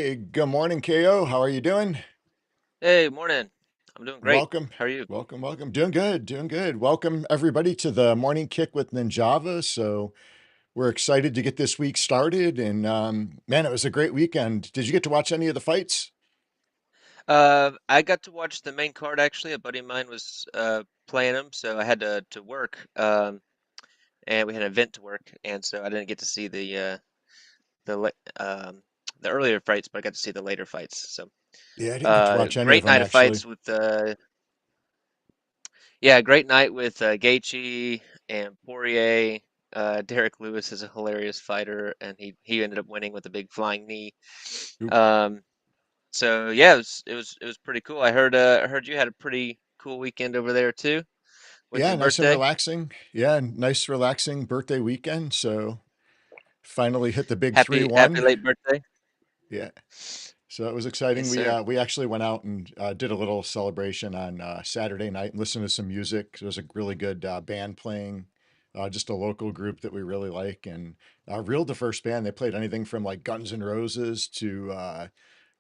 Hey, good morning, KO. How are you doing? Hey, morning. I'm doing great. Welcome, How are you? welcome. Doing good, doing good. Welcome everybody to the morning kick with Ninjava. So we're excited to get this week started, and man, it was a great weekend. Did you get to watch any of the fights? I got to watch the main card actually. A buddy of mine was playing them, so I had to work. And we had an event to work, and so I didn't get to see the la- um the earlier fights, but I got to see the later fights. So, Yeah, I didn't get to watch any of great them night of actually. fights with yeah, great night with Gaethje and Poirier. Derek Lewis is a hilarious fighter, and he ended up winning with a big flying knee. Oop. Um, So yeah, it was pretty cool. I heard you had a pretty cool weekend over there too with Yeah, your nice and birthday. relaxing. Yeah, nice relaxing birthday weekend. So finally hit the big three Happy one. late birthday. Yeah. So it was Yes, exciting. We sir. uh, we actually went out and did a little celebration on Saturday night and listened to some music. There was a really good band playing, just a local group that we really like, and a real diverse band. They played anything from like Guns N' Roses to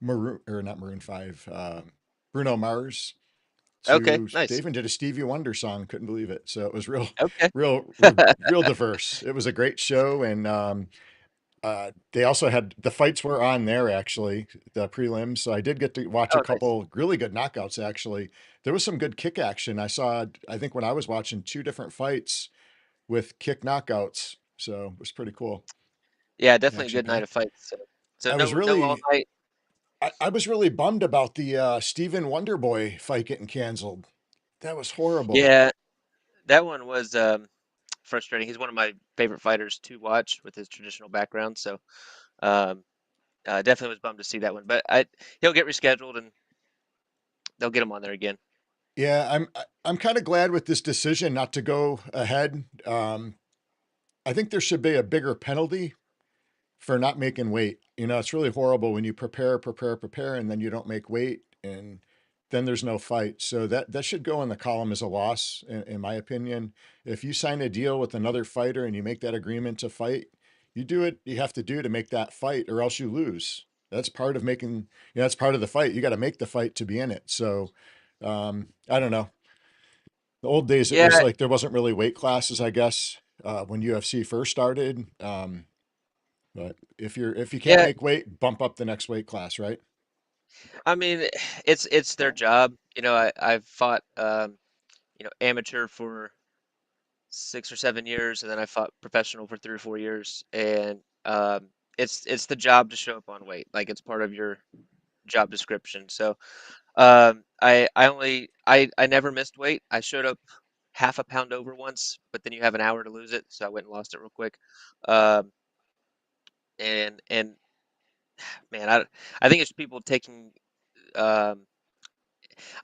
Maroon or not Maroon Five, Bruno Mars. Okay, To they nice. even did a Stevie Wonder song. Couldn't believe it. So it was real, Okay. real diverse. It was a great show, and they also had the fights were on there actually, the prelims. So I did get to watch a Oh, nice. couple really good knockouts actually. There was some good kick action. I saw, I think when I was watching two different fights with kick knockouts. So it was pretty cool. Yeah, definitely a Action good night of packed. fights. So I was no all really, night. I was really bummed about the Stephen Wonderboy fight getting canceled. That was horrible. Yeah, that one was frustrating. He's one of my favorite fighters to watch with his traditional background. So um, definitely was bummed to see that one. But he'll get rescheduled and they'll get him on there again. Yeah, I'm kind of glad with this decision not to go ahead. I think there should be a bigger penalty for not making weight. It's really horrible when you prepare, and then you don't make weight, and then there's no fight. So that should go in the column as a loss, in my opinion. If you sign a deal with another fighter and you make that agreement to fight, you do it. You have to do to make that fight, or else you lose. That's part of making. That's part of the fight. You got to make the fight to be in it. So, I don't know. The old days, it was Yeah, like there wasn't really weight classes, I guess, when UFC first started. But if you can't yeah. make weight, bump up the next weight class, right? I mean, it's their job. I've fought amateur for 6 or 7 years, and then I fought professional for 3 or 4 years, and it's the job to show up on weight. Like it's part of your job description. So I never missed weight. I showed up half a pound over once, but then you have an hour to lose it, so I went and lost it real quick. Um, and man, I think it's people taking um,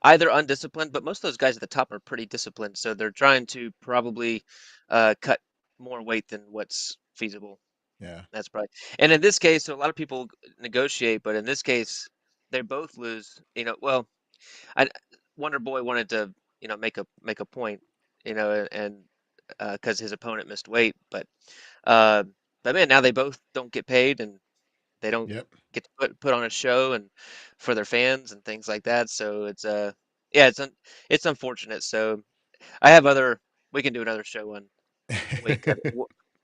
either undisciplined, but most of those guys at the top are pretty disciplined, so they're trying to probably cut more weight than what's feasible. Yeah. That's probably, and in this case, so a lot of people negotiate, but in this case, they both lose. Well, I Wonder Boy wanted to make a point, and because his opponent missed weight, uh, but man, now they both don't get paid, and they don't Yep. get to put on a show and for their fans and things like that. So yeah, it's unfortunate. So I have other we can do another show on weight cut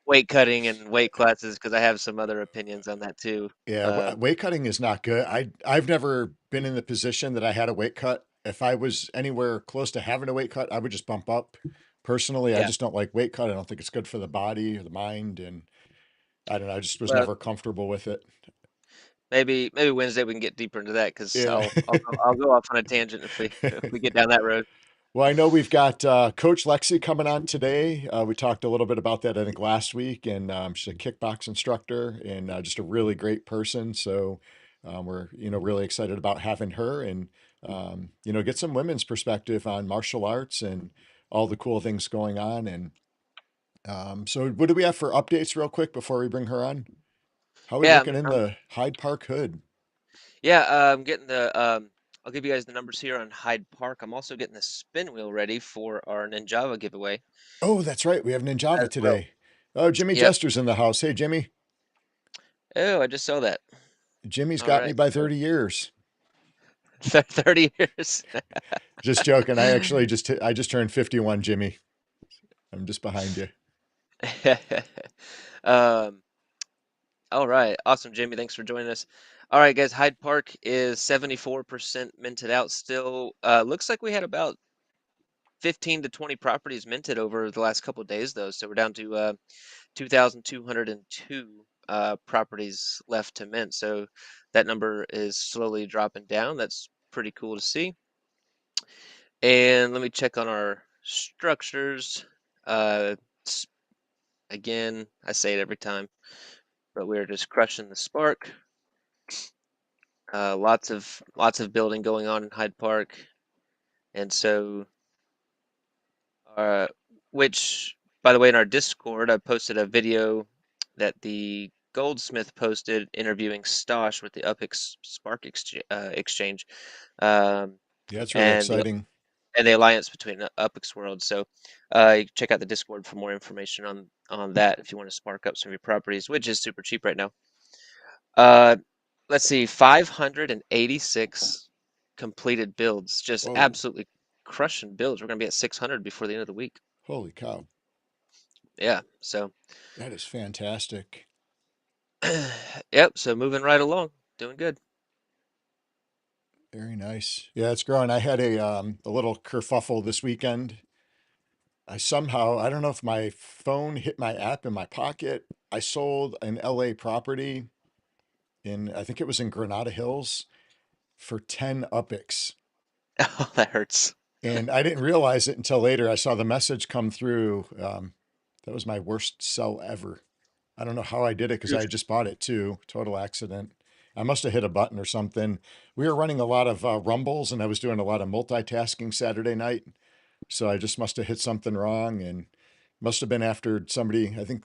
weight cutting and weight classes because I have some other opinions on that too. Yeah, Um, weight cutting is not good. I've never been in the position that I had a weight cut. If I was anywhere close to having a weight cut, I would just bump up. Personally, I yeah. just don't like weight cut. I don't think it's good for the body or the mind, and I don't know. I just was Well, never comfortable with it. maybe Wednesday we can get deeper into that because Yeah. I'll go off on a tangent if we if we get down that road. Well, I know we've got Coach Lexi coming on today. We talked a little bit about that, I think, last week, and she's a kickbox instructor and just a really great person. So we're really excited about having her and get some women's perspective on martial arts and all the cool things going on. And so, what do we have for updates, real quick, before we bring her on? How are we Yeah, looking in I'm the Hyde Park Hood? yeah, I'm getting I'll give you guys the numbers here on Hyde Park. I'm also getting the spin wheel ready for our Ninjava giveaway Oh, that's right. We have as Ninjava well. today. Oh, Jimmy Yep. Jester's in the house. Hey, Jimmy. Oh, I just saw that. Jimmy's All got me right. by So 30 years. 30 years. Just joking. I just turned 51, Jimmy. I'm just behind you. Um, all right. Awesome, Jamie. Thanks for joining us. All right, guys. Hyde Park is 74% minted out still. Looks like we had about 15 to 20 properties minted over the last couple of days, though. So we're down to 2,202 properties left to mint. So that number is slowly dropping down. That's pretty cool to see. And let me check on our structures. Uh, Again, I say it every time, but we're just crushing the spark. Lots of building going on in Hyde Park, and so uh, which, by the way, in our Discord, I posted a video that the Goldsmith posted interviewing Stosh with the UpX Spark exchange, um, Yeah, it's really and the exciting. alliance between UpX worlds. So you can check out the Discord for more information on that if you want to spark up some of your properties, which is super cheap right now. Uh, let's see, 586 completed builds, just Whoa. absolutely crushing builds. We're gonna be at 600 before the end of the week. Holy cow. Yeah, so That is fantastic. yep, so moving right along, doing good. Very nice. Yeah, it's growing. I had a little kerfuffle this weekend. I don't know if my phone hit my app in my pocket. I sold an LA property I think it was in Granada Hills for 10 UPIX. Oh, that hurts. And I didn't realize it until later. I saw the message come through. That was my worst sell ever. I don't know how I did it because I Oof. had just bought it too. Total accident. I must have hit a button or something. We were running a lot of rumbles and I was doing a lot of multitasking Saturday night. So I just must have hit something wrong and must have been after somebody, I think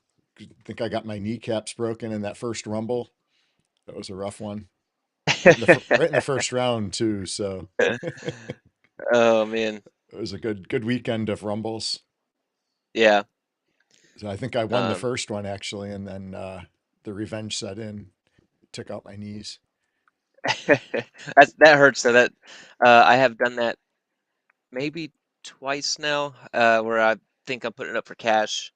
I got my kneecaps broken in that first rumble. That was a rough one. Right in the first round too. So Oh man, it was a good weekend of rumbles. yeah. So I think I won the Um, first one actually, and then the revenge set in, took out my knees. that hurts. So that I have done that maybe twice now, where I think I'm putting it up for cash,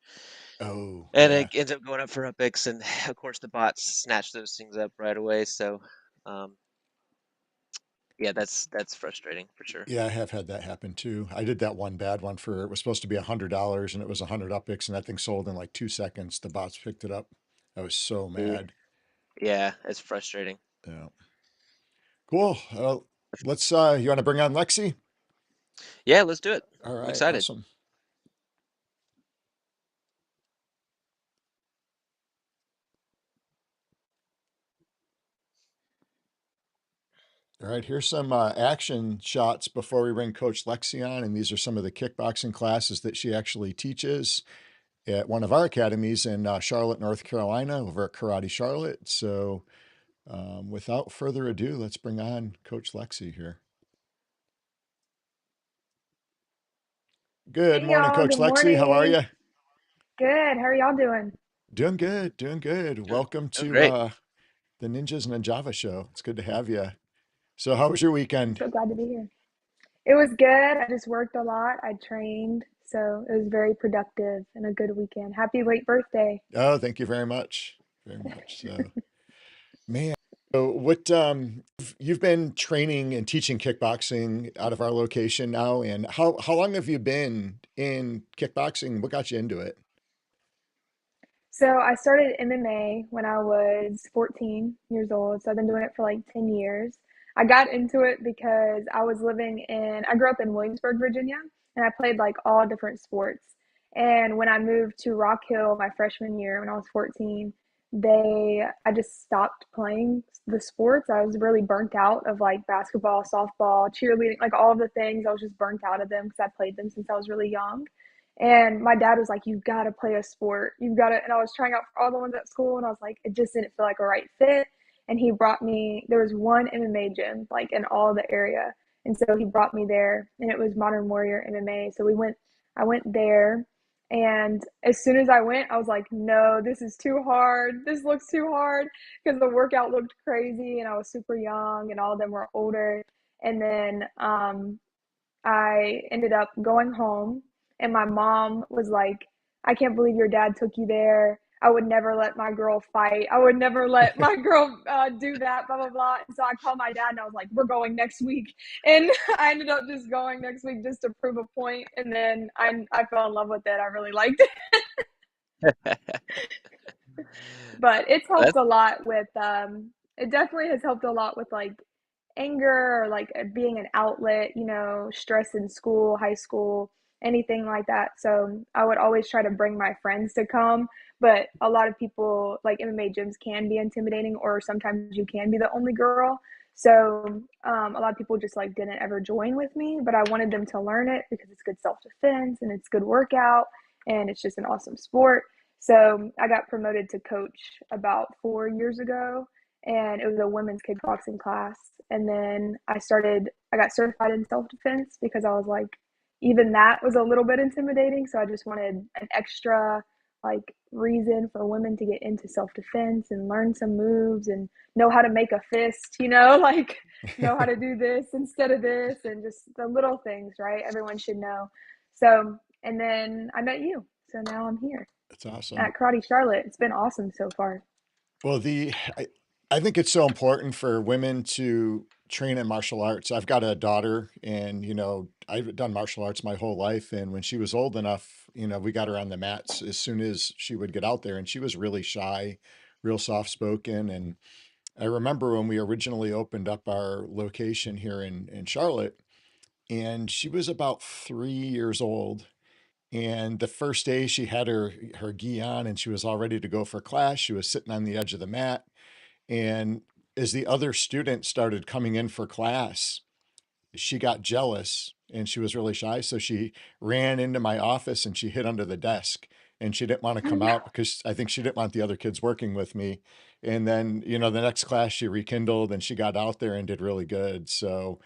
Oh and it yeah, ends up going up for UpX, and of course the bots snatch those things up right away. So, um, yeah, that's frustrating for sure. yeah, I have had that happen too. I did that one bad one for it was supposed to be $100 and it was 100 upix and that thing sold in like 2 seconds. The bots picked it up. I was so Yeah, mad. yeah, it's frustrating. Yeah, cool. You want to bring on Lexi? Yeah, let's do it. All I'm right, excited. awesome. All right, here's some action shots before we bring Coach Lexi on, and these are some of the kickboxing classes that she actually teaches at one of our academies in Charlotte, North Carolina, over at Karate Charlotte. So, without further ado, let's bring on Coach Lexi here. Good Hey morning, y'all, Coach good Lexi. How are morning. you? Good. How are y'all doing? Doing good, doing good. Doing, Welcome doing to great. the Ninjas and Ninjava show. It's good to have you. So, how was your I'm weekend? so glad to be here. It was good. I just worked a lot. I trained, so it was very productive and a good weekend. Happy late birthday. Oh, thank you very much. Very much. So, man. So what you've been training and teaching kickboxing out of our location now, and how long have you been in kickboxing? What got you into it? So I started MMA when I was 14 years old. So I've been doing it for like 10 years. I got into it because I grew up in Williamsburg, Virginia, and I played like all different sports. And when I moved to Rock Hill my freshman year when I was 14, I just stopped playing the sports. I was really burnt out of like basketball, softball, cheerleading, like all of the things. I was just burnt out of them because I played them since I was really young. And my dad was like, "You've got to play a sport. You've got to." And I was trying out for all the ones at school, and I was like, it just didn't feel like a right fit. And he brought me. There was one MMA gym like in all the area, and so he brought me there, and it was Modern Warrior MMA. So we went. I went there, And as soon as I went, I was like, no, this is too hard. This looks too hard because the workout looked crazy and I was super young and all of them were older. And then I ended up going home, and my mom was like, I can't believe your dad took you there. I would never let my girl fight. I would never let my girl do that, blah, blah, blah. And so I called my dad and I was like, we're going next week. And I ended up just going next week just to prove a point. And then I fell in love with it. I really liked it. But it's helped That's a lot with, it definitely has helped a lot with like anger or like being an outlet, stress in school, high school, anything like that. So I would always try to bring my friends to come. But a lot of people, like MMA gyms, can be intimidating, or sometimes you can be the only girl. So a lot of people just like didn't ever join with me, but I wanted them to learn it because it's good self defense and it's good workout and it's just an awesome sport. So I got promoted to coach about 4 years ago, and it was a women's kickboxing class. And then I got certified in self defense because I was like, even that was a little bit intimidating. So I just wanted an extra like reason for women to get into self defense and learn some moves and know how to make a fist, like know how to do this instead of this and just the little things, right? Everyone should know. So, and then I met you. So now I'm here That's awesome. at Karate Charlotte. It's been awesome so far. Well, I think it's so important for women to train in martial arts. I've got a daughter, and I've done martial arts my whole life. And when she was old enough, we got her on the mats as soon as she would get out there, and she was really shy, real soft spoken. And I remember when we originally opened up our location here in Charlotte, and she was about 3 years old. And the first day she had her gi on and she was all ready to go for class. She was sitting on the edge of the mat, and as the other students started coming in for class, she got jealous and she was really shy. So she ran into my office and she hid under the desk, and she didn't want to Oh, come no. out because I think she didn't want the other kids working with me. And then, the next class she rekindled and she got out there and did really good. So,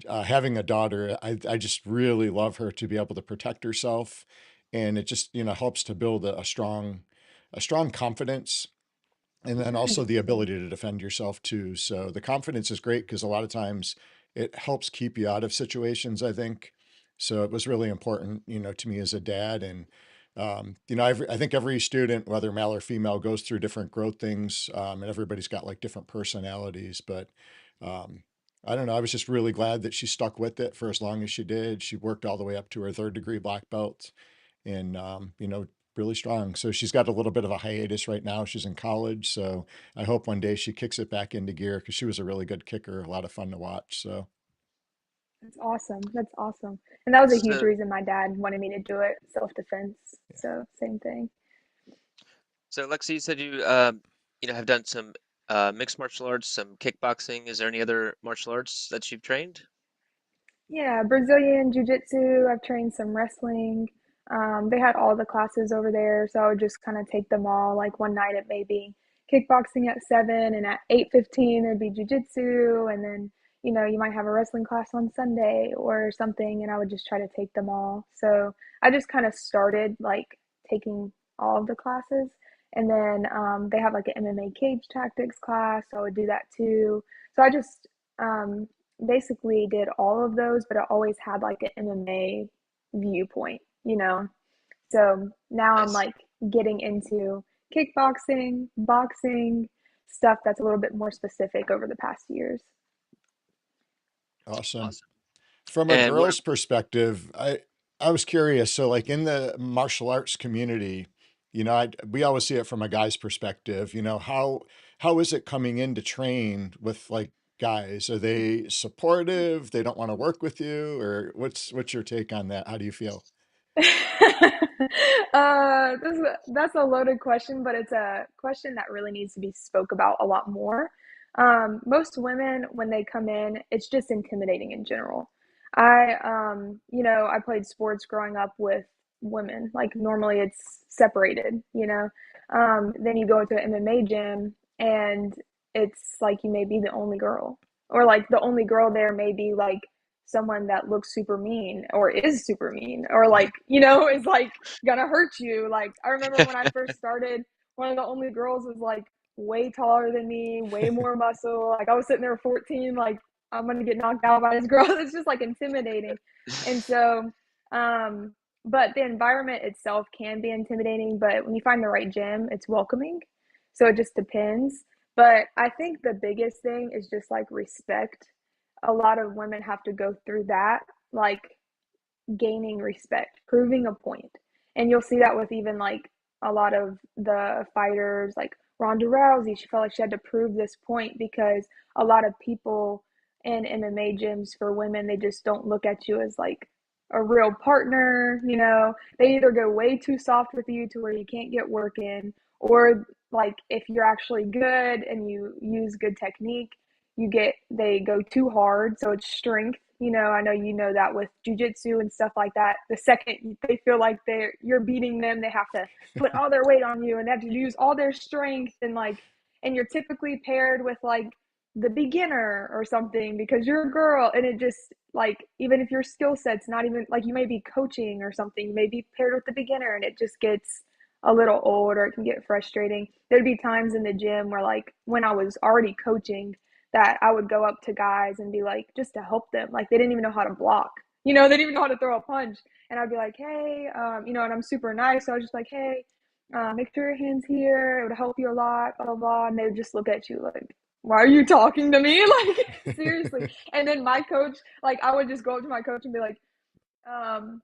having a daughter, I just really love her to be able to protect herself. And it just, helps to build a strong confidence, and then also the 100%. ability to defend yourself too. So the confidence is great because a lot of times it helps keep you out of situations, I think. So it was really important, to me as a dad. And, I think every student, whether male or female, goes through different growth things, and everybody's got like different personalities. But um, I don't know. I was just really glad that she stuck with it for as long as she did. She worked all the way up to her third-degree black belt, and really strong. So she's got a little bit of a hiatus right now. She's in college, so I hope one day she kicks it back into gear because she was a really good kicker, a lot of fun to watch. So That's awesome. That's awesome. And that was a huge so reason my dad wanted me to do it, self-defense. yeah. So same thing. so Lexi, you said you have done some mixed martial arts, some kickboxing. Is there any other martial arts that you've trained? Yeah, Brazilian jiu-jitsu. I've trained some wrestling. They had all the classes over there, so I would just kind of take them all. Like one night it may be kickboxing at 7, and at 8:15 there'd be jiu-jitsu, and then you might have a wrestling class on Sunday or something, and I would just try to take them all. So I just kind of started like taking all of the classes, and then they have like an MMA cage tactics class, so I would do that too. So I just basically did all of those, but I always had like an MMA viewpoint. So now I'm Nice. like getting into kickboxing, boxing, stuff that's a little bit more specific over the past years. Awesome. Awesome. From a And what? girl's perspective, I was curious. So, like in the martial arts community, we always see it from a guy's perspective. How is it coming in to train with like guys? Are they supportive? They don't want to work with you, or what's your take on that? How do you feel? That's a loaded question, but it's a question that really needs to be spoke about a lot more. Most women, when they come in, it's just intimidating in general. I played sports growing up with women. Like normally it's separated. Then you go into an MMA gym and it's like you may be the only girl, or like the only girl there may be like someone that looks super mean or is super mean or like, you know, is like gonna hurt you. Like I remember when I first started, one of the only girls was like way taller than me, way more muscle. Like I was sitting there 14, like I'm gonna get knocked out by this girl. It's just like intimidating. And so, but the environment itself can be intimidating, but when you find the right gym, it's welcoming. So it just depends. But I think the biggest thing is just like respect. A lot of women have to go through that, like gaining respect, proving a point. And you'll see that with even like a lot of the fighters, like Ronda Rousey. She felt like she had to prove this point because a lot of people in MMA gyms for women, they just don't look at you as like a real partner. You know, they either go way too soft with you to where you can't get work in, or like if you're actually good and you use good technique, they go too hard, so it's strength. You know, I know you know that with jujitsu and stuff like that. The second they feel like you're beating them, they have to put all their weight on you and they have to use all their strength, and like, and you're typically paired with like the beginner or something because you're a girl, and it just like, even if your skill set's not even like, you may be coaching or something, you may be paired with the beginner, and it just gets a little old, or it can get frustrating. There'd be times in the gym where like when I was already coaching, that I would go up to guys and be like, just to help them. Like they didn't even know how to block. You know, they didn't even know how to throw a punch. And I'd be like, hey, you know, and I'm super nice. So I was just like, hey, make sure your hand's here. It would help you a lot, blah, blah, blah. And they would just look at you like, why are you talking to me? Like, seriously. And then my coach, like, I would just go up to my coach and be um,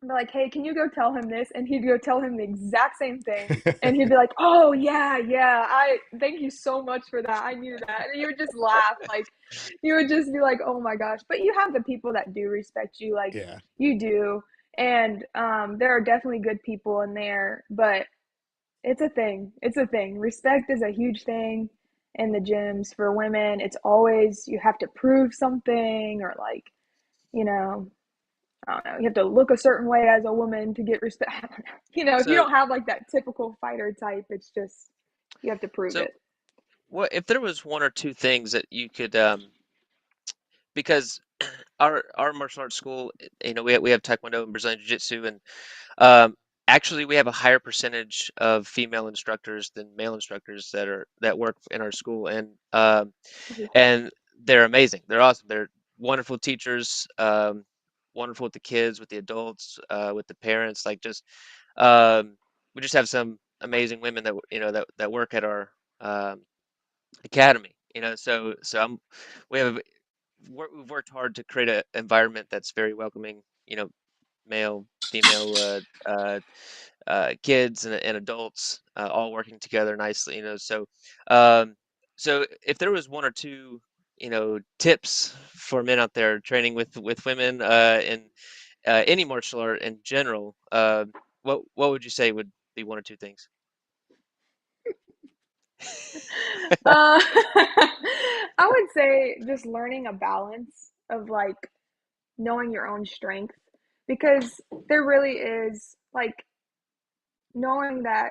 like, hey, can you go tell him this? And he'd go tell him the exact same thing. And he'd be like, oh, yeah, yeah. I thank you so much for that. I knew that. And you would just laugh. Like, you would just be like, oh my gosh. But you have the people that do respect you, like Yeah. you do. And there are definitely good people in there. But it's a thing. It's a thing. Respect is a huge thing in the gyms for women. It's always, you have to prove something, or like, you know, I don't know, you have to look a certain way as a woman to get respect. I don't know. You know, if you So, don't have like that typical fighter type, it's just, you have to prove so it. what if there was one or two things that you could, because our martial arts school, we have Taekwondo and Brazilian Jiu-Jitsu, and um, actually we have a higher percentage of female instructors than male instructors that work in our school, and they're amazing. They're awesome. They're wonderful teachers, wonderful with the kids, with the adults, with the parents. Like just we just have some amazing women that work at our um, academy. So we have we've worked hard to create an environment that's very welcoming. Male, female, kids and adults all working together nicely. Um, so if there was one or two, tips for men out there training with women in any martial art in general, what would you say would be one or two things? I would say just learning a balance of like knowing your own strength, because there really is like knowing that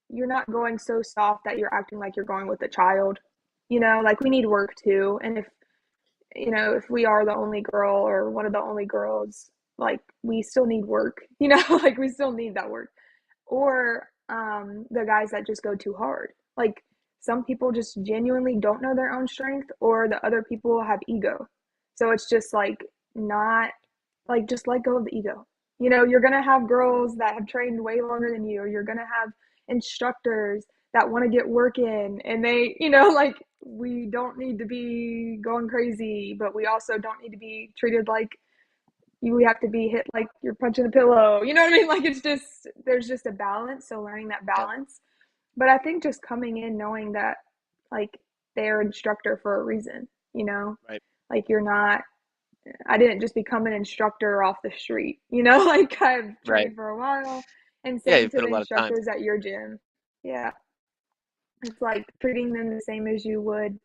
you're not going so soft that you're acting like you're going with a child. You know, like we need work too. And if, you know, if we are the only girl or one of the only girls, like we still need work, you know, like we still need that work. Or the guys that just go too hard. Like some people just genuinely don't know their own strength, or the other people have ego. So it's just like, not like, just let go of the ego. You know, you're gonna have girls that have trained way longer than you, or you're gonna have instructors that want to get work in, and they, you know, like we don't need to be going crazy, but we also don't need to be treated like we have to be hit like you're punching a pillow. You know what I mean? Like it's just, there's just a balance. So learning that Yeah, balance. But I think just coming in knowing that like they're instructor for a reason, you know? right, Like you're not, I didn't just become an instructor off the street, you know? Like I've right. trained for a while. And Yeah, same you've to put a the lot of time. instructors at your gym. Yeah. It's like treating them the same as you would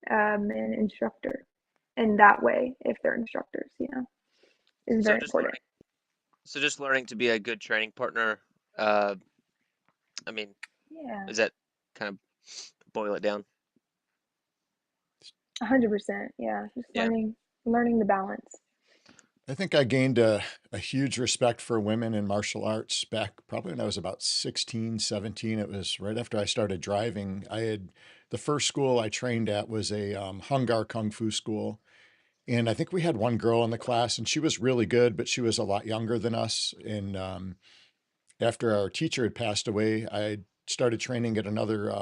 an instructor in that way, if they're instructors, you know, is So very just important. learning, so just learning to be a good training partner. Uh, I mean, Yeah. is that kind of boil it down? 100%. Yeah. Just Yeah. learning the balance. I think I gained a huge respect for women in martial arts back probably when I was about 16, 17. It was right after I started driving. The first school I trained at was a Hung Gar Kung Fu school. And I think we had one girl in the class, and she was really good, but she was a lot younger than us. And after our teacher had passed away, I started training at another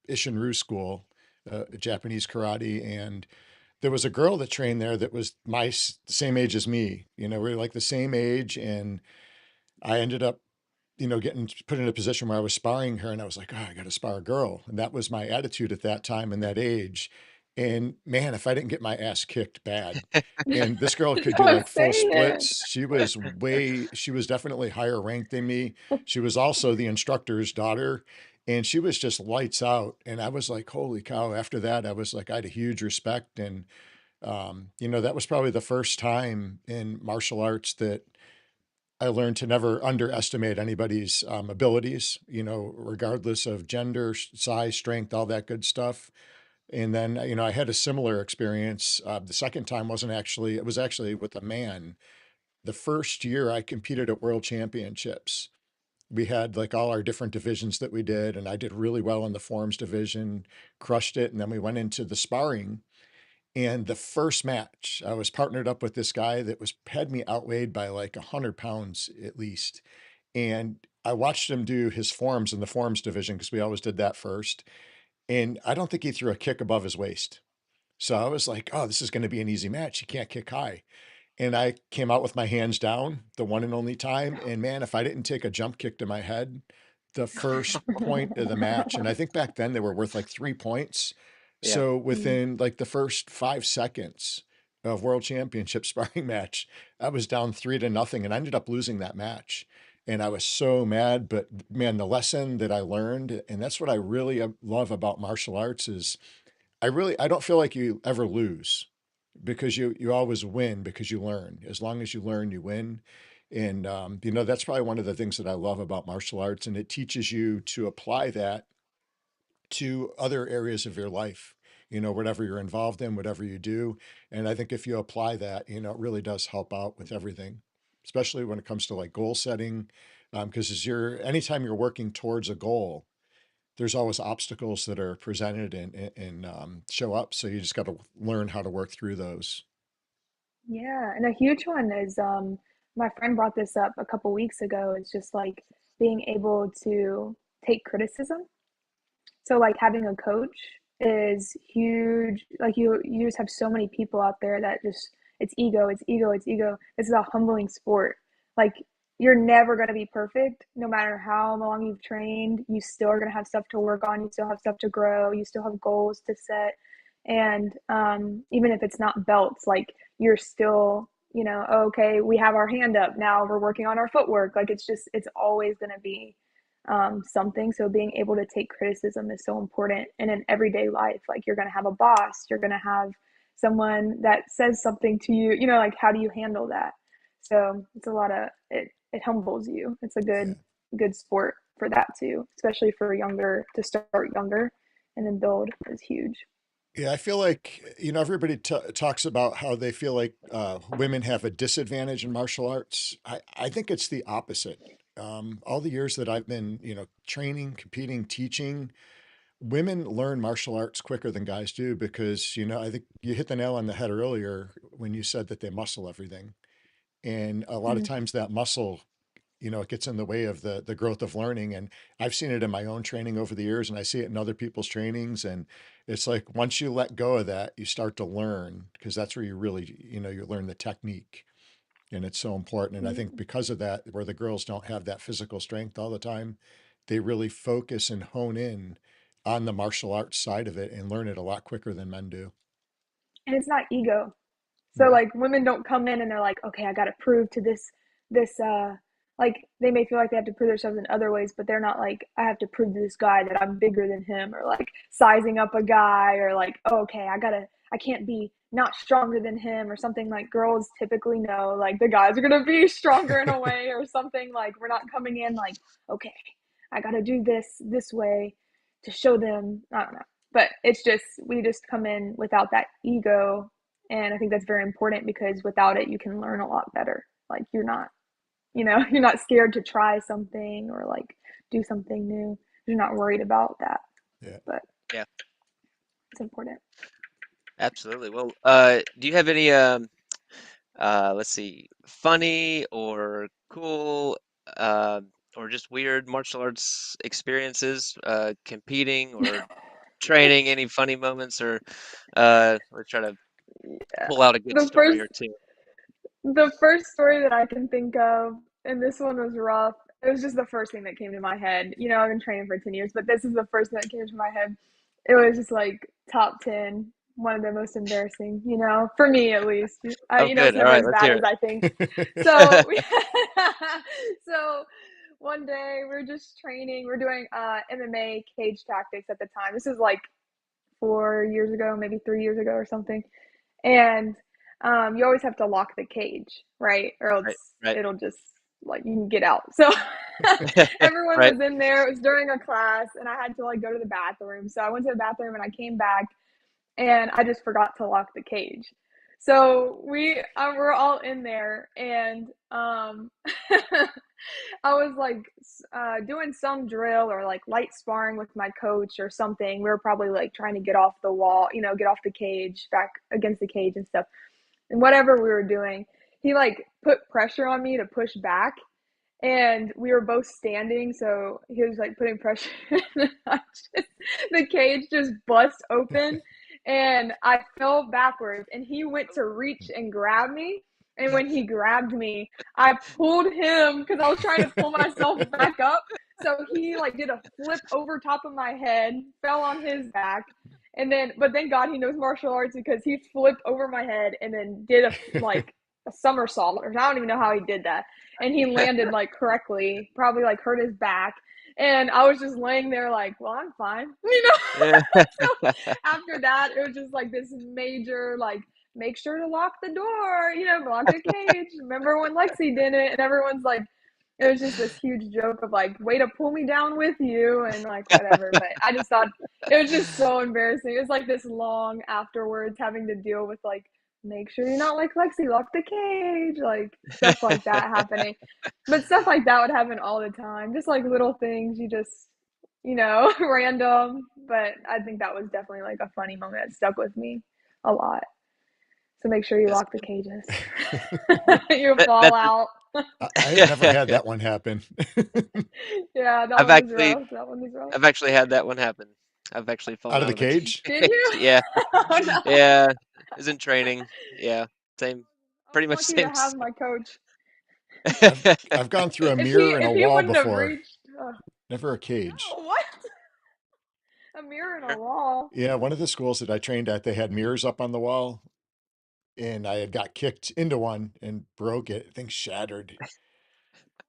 Ishinryu school, Japanese karate. And there was a girl that trained there that was same age as me. We were like the same age. And I ended up, getting put in a position where I was sparring her, and I was like, oh, I got to spar a girl. And that was my attitude at that time and that age. And man, if I didn't get my ass kicked bad. And this girl could do I'm like full saying. splits. She was definitely higher ranked than me. She was also the instructor's daughter, and she was just lights out. And I was like, holy cow. After that, I was like, I had a huge respect. And, that was probably the first time in martial arts that I learned to never underestimate anybody's abilities, regardless of gender, size, strength, all that good stuff. And then, I had a similar experience. The second time it was actually with a man. The first year I competed at world championships, we had like all our different divisions that we did, and I did really well in the forms division, crushed it. And then we went into the sparring. And the first match, I was partnered up with this guy that had me outweighed by like 100 pounds at least. And I watched him do his forms in the forms division because we always did that first. And I don't think he threw a kick above his waist. So I was like, oh, this is going to be an easy match. He can't kick high. And I came out with my hands down the one and only time. And man, if I didn't take a jump kick to my head, the first point of the match, and I think back then they were worth like 3 points. Yeah. So Mm. within like the first 5 seconds of world championship sparring match, I was down 3-0 and I ended up losing that match. And I was so mad, but man, the lesson that I learned, and that's what I really love about martial arts is I don't feel like you ever lose because you always win because you learn. As long as you learn, you win. And that's probably one of the things that I love about martial arts, and it teaches you to apply that to other areas of your life. Whatever you're involved in, whatever you do. And I think if you apply that, it really does help out with everything, especially when it comes to like goal setting. Because anytime you're working towards a goal, there's always obstacles that are presented and show up. So you just got to learn how to work through those. Yeah, and a huge one is my friend brought this up a couple weeks ago. It's just like being able to take criticism. So like having a coach is huge. Like you just have so many people out there that just it's ego, it's ego, it's ego. This is a humbling sport. Like you're never going to be perfect no matter how long you've trained. You still are going to have stuff to work on, you still have stuff to grow, you still have goals to set. And even if it's not belts, like you're still, okay, we have our hand up. Now we're working on our footwork. Like it's always going to be something. So being able to take criticism is so important. And in everyday life, like you're going to have a boss, you're going to have someone that says something to you, like how do you handle that? So it's a lot of it humbles you. It's a Yeah. good sport for that too, especially for younger to start younger and then build is huge. Yeah, I feel like, everybody talks about how they feel like women have a disadvantage in martial arts. I think it's the opposite. All the years that I've been, training, competing, teaching, women learn martial arts quicker than guys do because, I think you hit the nail on the head earlier when you said that they muscle everything. And a lot of Mm. times that muscle, it gets in the way of the growth of learning. And I've seen it in my own training over the years, and I see it in other people's trainings. And it's like once you let go of that, you start to learn because that's where you really, you learn the technique. And it's so important. And I think Mm. because of that, where the girls don't have that physical strength all the time, they really focus and hone in on the martial arts side of it and learn it a lot quicker than men do. And it's not ego. So No. like women don't come in and they're like, okay, I got to prove to this like they may feel like they have to prove themselves in other ways, but they're not like I have to prove to this guy that I'm bigger than him or like sizing up a guy or like oh, okay, I can't be not stronger than him or something like girls typically know like the guys are going to be stronger in a way or something like we're not coming in like okay, I got to do this way to show them, I don't know. But it's just we just come in without that ego And I think that's very important because without it, you can learn a lot better. Like you're not, you're not scared to try something or like do something new. You're not worried about that. Yeah. But Yeah, it's important. absolutely. Well, do you have any let's see, funny or cool or just weird martial arts experiences competing or training? Any funny moments or try to Yeah. pull out a good The story first or two? the first story that I can think of, and this one was rough. It was just the first thing that came to my head. I've been training for 10 years, but this is the first thing that came to my head. It was just like top 10, one of the most embarrassing, for me at least. Oh, good. It's All never right, as let's bad hear as it. I think. So so one day we're just training. We're doing MMA cage tactics at the time. This is like 4 years ago, maybe 3 years ago or something. And you always have to lock the cage, right? Or else Right, right, it'll just like you can get out. So everyone right. was in there. It was during a class, and I had to like go to the bathroom. So I went to the bathroom and I came back, and I just forgot to lock the cage. So we're all in there, and I was like doing some drill or like light sparring with my coach or something. We were probably like trying to get off the wall, get off the cage, back against the cage and stuff. And whatever we were doing, he like put pressure on me to push back, and we were both standing, so he was like putting pressure. The cage just bust open, and I fell backwards, and he went to reach and grab me. And when he grabbed me, I pulled him because I was trying to pull myself back up. So he like did a flip over top of my head, fell on his back, and then but thank God he knows martial arts because he flipped over my head and then did a somersault, or I don't even know how he did that, and he landed like correctly, probably like hurt his back. And I was just laying there like, well, I'm fine, Yeah. So after that, it was just like this major, like, make sure to lock the door, lock the cage. Remember when Lexi did it? And everyone's like, it was just this huge joke of like, way to pull me down with you and like whatever. But I just thought it was just so embarrassing. It was like this long afterwards having to deal with like, make sure you're not like Lexi, lock the cage, like stuff like that happening. But stuff like that would happen all the time. Just like little things you just, random. But I think that was definitely like a funny moment that stuck with me a lot. So make sure you That's lock the good. cages. You That, fall that's out. I've never had that one happen. Yeah, that I've one was actually rough. That one was rough. I've actually had that one happen. I've actually fallen Out of out the of a cage? Did you? Yeah, Oh no. yeah. Is in training. Yeah, same, I was pretty much lucky to same. have my coach. I've gone through a If he mirror and if a he wall wouldn't have before. reached, Never a cage. no, what? A mirror and a Mirror. wall. Yeah, one of the schools that I trained at, they had mirrors up on the wall, and I had got kicked into one and broke it. Things shattered.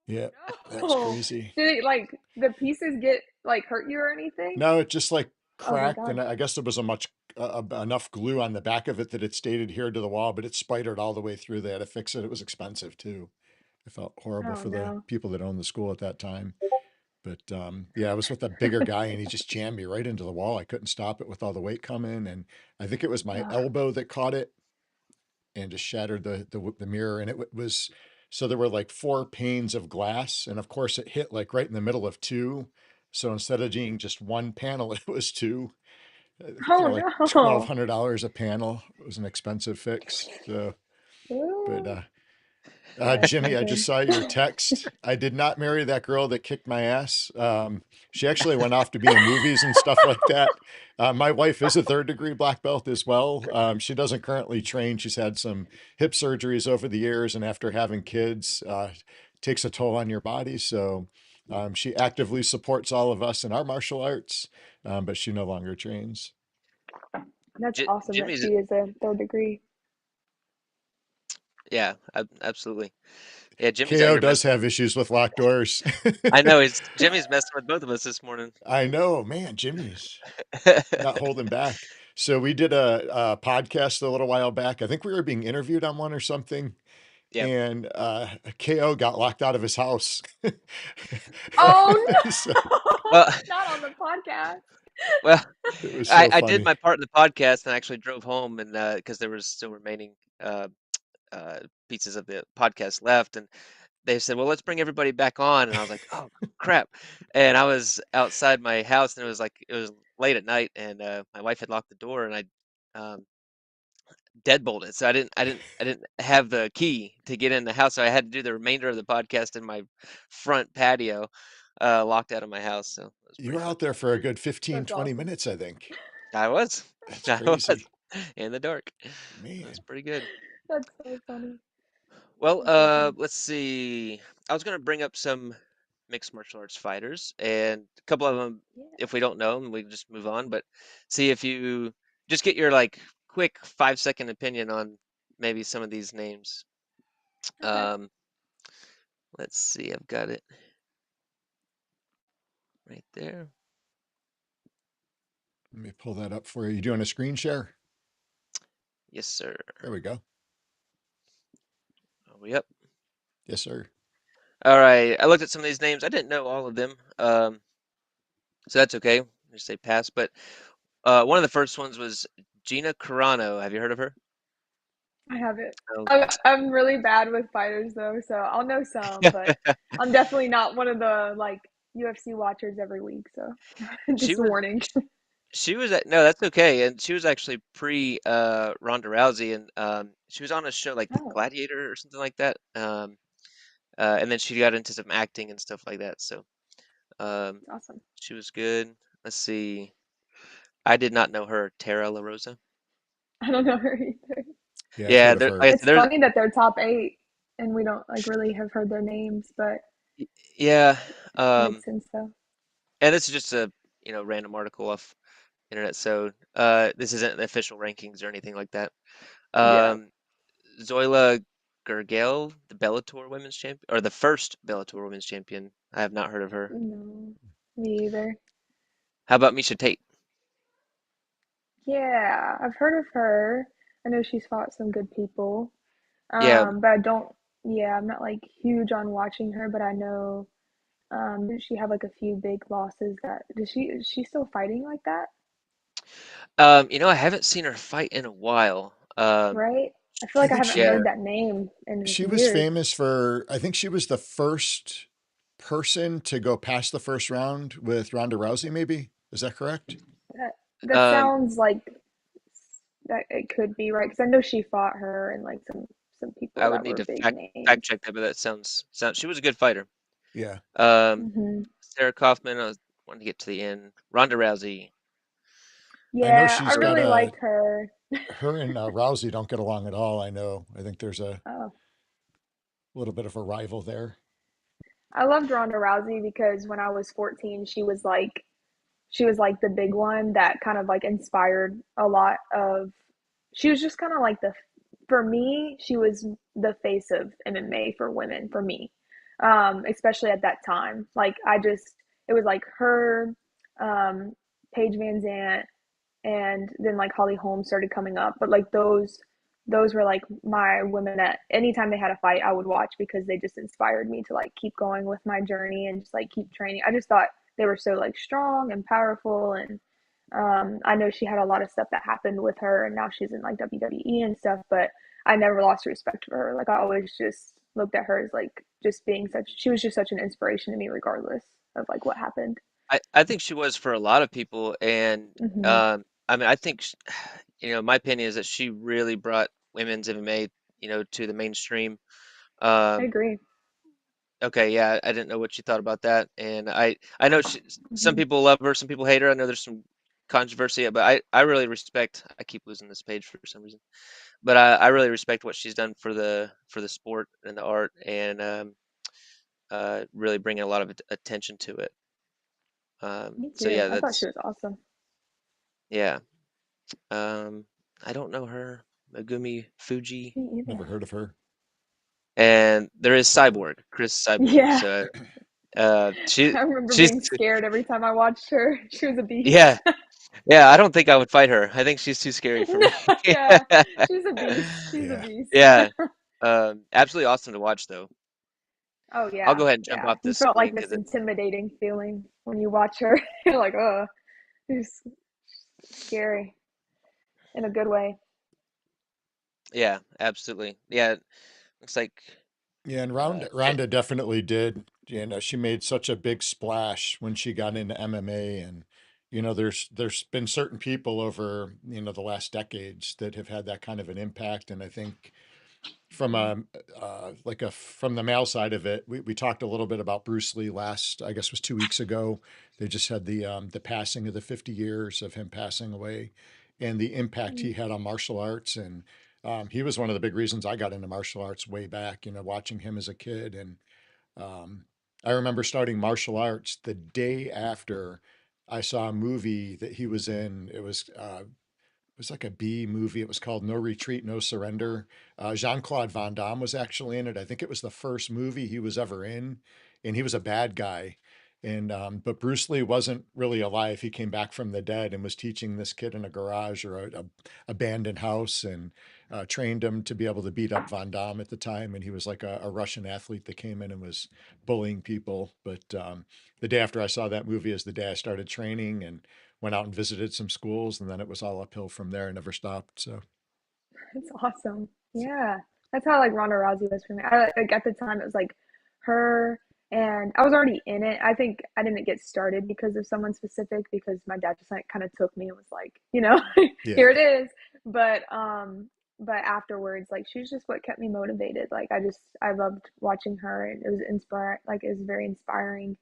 Yeah, that was No. crazy. Did it like the pieces get like hurt you or anything? No, it just like Oh, thank cracked, God. and I guess there was a much enough glue on the back of it that it stayed adhered to the wall, but it spidered all the way through. They had to fix it. It was expensive too. I felt horrible Oh for the no. people that owned the school at that time. But yeah, I was with a bigger guy, and he just jammed me right into the wall. I couldn't stop it with all the weight coming, and I think it was my Ugh. elbow that caught it and just shattered the mirror. And it was so there were like four panes of glass, and of course it hit like right in the middle of two. So instead of being just one panel, it was two. I think they're Oh like no. $1,200 a panel. It was an expensive fix. So, but Ooh. That's Jimmy, not I just good. saw your text. I did not marry that girl that kicked my ass. She actually went off to be in movies and stuff like that. My wife is a third-degree black belt as well. She doesn't currently train. She's had some hip surgeries over the years, and after having kids, takes a toll on your body. So she actively supports all of us in our martial arts, but she no longer trains. That's awesome that Jimmy's, she is a third degree. yeah, absolutely. Yeah, Jimmy's out KO here does messing. have issues with locked doors. I know Jimmy's messing with both of us this morning. I know, man, Jimmy's not holding back. So we did a podcast a little while back. I think we were being interviewed on one or something, Yep. and KO got locked out of his house. Oh So no! Well, Not on the podcast. well, It was I so I did funny. my part in the podcast and actually drove home and because there was still remaining uh, pieces of the podcast left, and they said, "Well, let's bring everybody back on," and I was like, "Oh crap!" And I was outside my house, and it was late at night, and my wife had locked the door, and I deadbolted, so I didn't have the key to get in the house, so I had to do the remainder of the podcast in my front patio, locked out of my house. So it was You pretty were fun. out there for a good 15, That's 20 awesome. minutes, I think. I was, That's I was crazy. in the dark. That's Man. pretty good. That's so funny. Well, That's awesome. let's see. I was gonna bring up some mixed martial arts fighters, and a couple of them, Yeah. if we don't know them, we can just move on. But see if you just get your like quick 5 second opinion on maybe some of these names. Okay. Um, let's see. I've got it right there. Let me pull that up for you. You doing a screen share? Yes, sir. There we go. Are we up? Yes, sir. All right. I looked at some of these names. I didn't know all of them, so that's okay. Just say pass. But one of the first ones was Gina Carano. Have you heard of her? I have it. No. I'm really bad with fighters though, so I'll know some, but I'm definitely not one of the like UFC watchers every week. So She just a was warning. She was at no, that's okay. And she was actually pre Ronda Rousey, and she was on a show like Oh, Gladiator or something like that. And then she got into some acting and stuff like that. So um, awesome. she was good. Let's see. I did not know her, Tara La Rosa. I don't know her either. Yeah, I've Yeah, heard of her. like I said, It's funny that they're top 8 and we don't like really have heard their names, but yeah. it Um, makes sense though. and this is just a random article off internet, so this isn't the official rankings or anything like that. Yeah. Um, Zoila Gergel, the Bellator Women's Champion, or the first Bellator Women's Champion. I have not heard of her. No, me either. How about Misha Tate? Yeah, I've heard of her. I know she's fought some good people. Yeah, But I don't, yeah, I'm not like huge on watching her, but I know, did she have like a few big losses that, is she still fighting like that? I haven't seen her fight in a while. Right? I feel I like I think haven't Yeah, heard that name in she was years. famous for, I think she was the first person to go past the first round with Ronda Rousey, maybe. Is that correct? That um, sounds like that it could be right because I know she fought her and like some I people would that need were to big fact names. check that, but that sounds. She was a good fighter. Yeah. Um, Hmm. Sarah Kaufman. I was wanting to get to the end. Ronda Rousey. I know Yeah, I she's got really a, like her. her and Rousey don't get along at all. I know. I think there's a Oh, little bit of a rival there. I loved Ronda Rousey because when I was 14, she was like the big one that kind of like inspired a lot of she was just kind of like the for me she was the face of MMA for women for me, especially at that time. Like I just it was like her, um Paige Van Zant, and then like Holly Holm started coming up. But like those were like my women that anytime they had a fight I would watch because they just inspired me to like keep going with my journey and just like keep training. I just thought they were so like strong and powerful, and I know she had a lot of stuff that happened with her and now she's in like WWE and stuff, but I never lost respect for her. Like I always just looked at her as like just being such she was just such an inspiration to me regardless of like what happened. I think she was for a lot of people, and Hmm. I mean, I think my opinion is that she really brought women's MMA, to the mainstream. I Um, agree. okay, yeah, I didn't know what you thought about that, and I know some Hmm. people love her, some people hate her. I know there's some controversy, but I really respect. I keep losing this page for some reason, but I really respect what she's done for the sport and the art, and really bringing a lot of attention to it. Me So too. yeah, I thought that's she was awesome. yeah. I don't know her, Megumi Fuji, Me either. Never heard of her. and there is Cyborg, Chris Cyborg. Yeah. So I remember she's being scared every time I watched her. She was a beast. yeah, yeah. I don't think I would fight her. I think she's too scary for No, me. yeah. She's a beast. She's a Yeah. beast. Yeah, absolutely awesome to watch though. Oh I'll yeah. go ahead and jump Yeah. off You this felt like screen this because intimidating feeling when you watch her. You're like, oh, she's Scary in a good way. Yeah, absolutely. Yeah, looks like Yeah, and uh, J- Rhonda definitely did. She made such a big splash when she got into MMA, and there's been certain people over the last decades that have had that kind of an impact, and I think from Mhm. from the male side of it, we talked a little bit about Bruce Lee last, I guess, was 2 weeks ago. They just had the passing of the 50 years of him passing away, and the impact he had on martial arts. And he was one of the big reasons I got into martial arts way back. Watching him as a kid, and um, I remember starting martial arts the day after I saw a movie that he was in. It was like a B movie. It was called No Retreat, No Surrender. Jean-Claude Van Damme was actually in it. I think it was the first movie he was ever in, and he was a bad guy. And but Bruce Lee wasn't really alive. He came back from the dead and was teaching this kid in a garage or a abandoned house, and trained him to be able to beat up Van Damme at the time. And he was like a Russian athlete that came in and was bullying people. But the day after I saw that movie is the day I started training, and went out and visited some schools, and then it was all uphill from there. I never stopped. So That's awesome. Yeah. That's how like Ronda Rousey was for me. Like at the time it was like her, and I was already in it. I think I didn't get started because of someone specific, because my dad just like kind of took me and was like, yeah. here it is. But afterwards, like she was just what kept me motivated. Like I loved watching her, and it was it was very inspiring.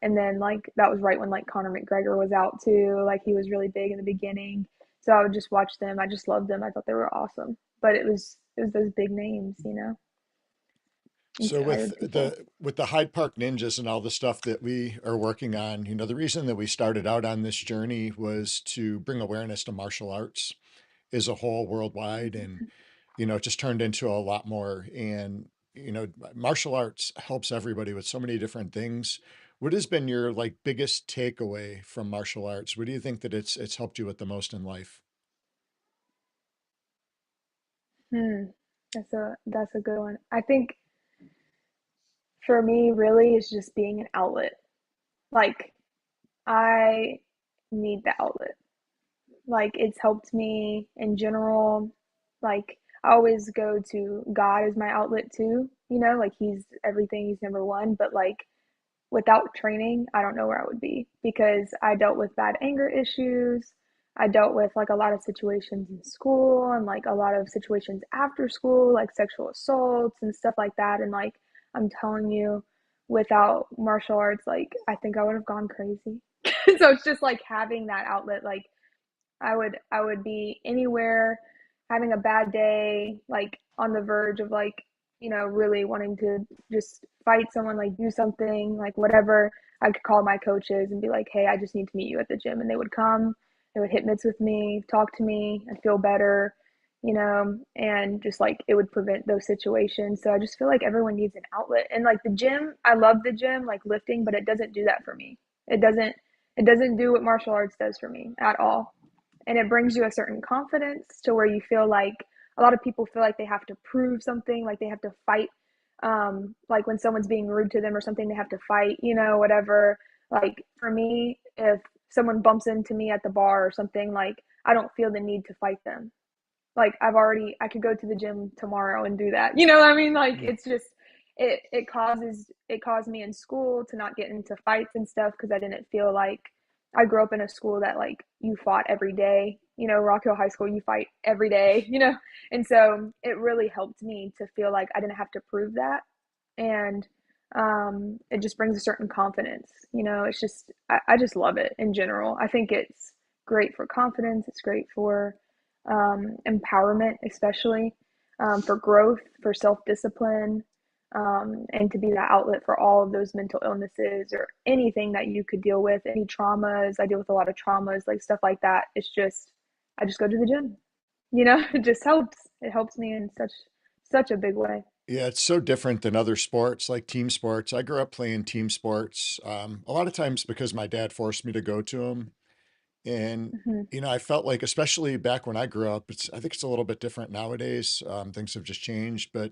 And then like that was right when like Conor McGregor was out too. Like he was really big in the beginning. So I would just watch them. I just loved them. I thought they were awesome. But it was those big names, So inspired people. with the Hyde Park Ninjas and all the stuff that we are working on, the reason that we started out on this journey was to bring awareness to martial arts as a whole worldwide. And it just turned into a lot more. And martial arts helps everybody with so many different things. What has been your like biggest takeaway from martial arts? What do you think that it's helped you with the most in life? Hmm. That's a good one. I think for me really it's just being an outlet. Like I need the outlet. Like it's helped me in general. Like I always go to God as my outlet too, like he's everything, he's number one, but like without training, I don't know where I would be, because I dealt with bad anger issues. I dealt with like a lot of situations in school and like a lot of situations after school, like sexual assaults and stuff like that. And like I'm telling you, without martial arts, like I think I would have gone crazy. So it's just like having that outlet. Like I would be anywhere having a bad day, like on the verge of like, really wanting to just fight someone, like do something, like whatever. I could call my coaches and be like, "Hey, I just need to meet you at the gym." And they would come, they would hit mitts with me, talk to me, I'd feel better, and just like it would prevent those situations. So I just feel like everyone needs an outlet. And like the gym, I love the gym, like lifting, but it doesn't do that for me. It doesn't do what martial arts does for me at all, and it brings you a certain confidence to where you feel like a lot of people feel like they have to prove something, like they have to fight. Like when someone's being rude to them or something, they have to fight, whatever. Like for me, if someone bumps into me at the bar or something, like I don't feel the need to fight them. Like I could go to the gym tomorrow and do that. You know what I mean? Like Yeah. it's just it caused me in school to not get into fights and stuff, because I didn't feel like I grew up in a school that like you fought every day. Rock Hill High School, you fight every day. And so it really helped me to feel like I didn't have to prove that. And it just brings a certain confidence. It's just I just love it in general. I think it's great for confidence. It's great for empowerment, especially for growth, for self discipline, and to be that outlet for all of those mental illnesses or anything that you could deal with, any traumas. I deal with a lot of traumas, like stuff like that. I just go to the gym. It just helps. It helps me in such a big way. Yeah, it's so different than other sports like team sports. I grew up playing team sports, a lot of times because my dad forced me to go to them. And, Hmm. I felt like, especially back when I grew up, I think it's a little bit different nowadays. Things have just changed, but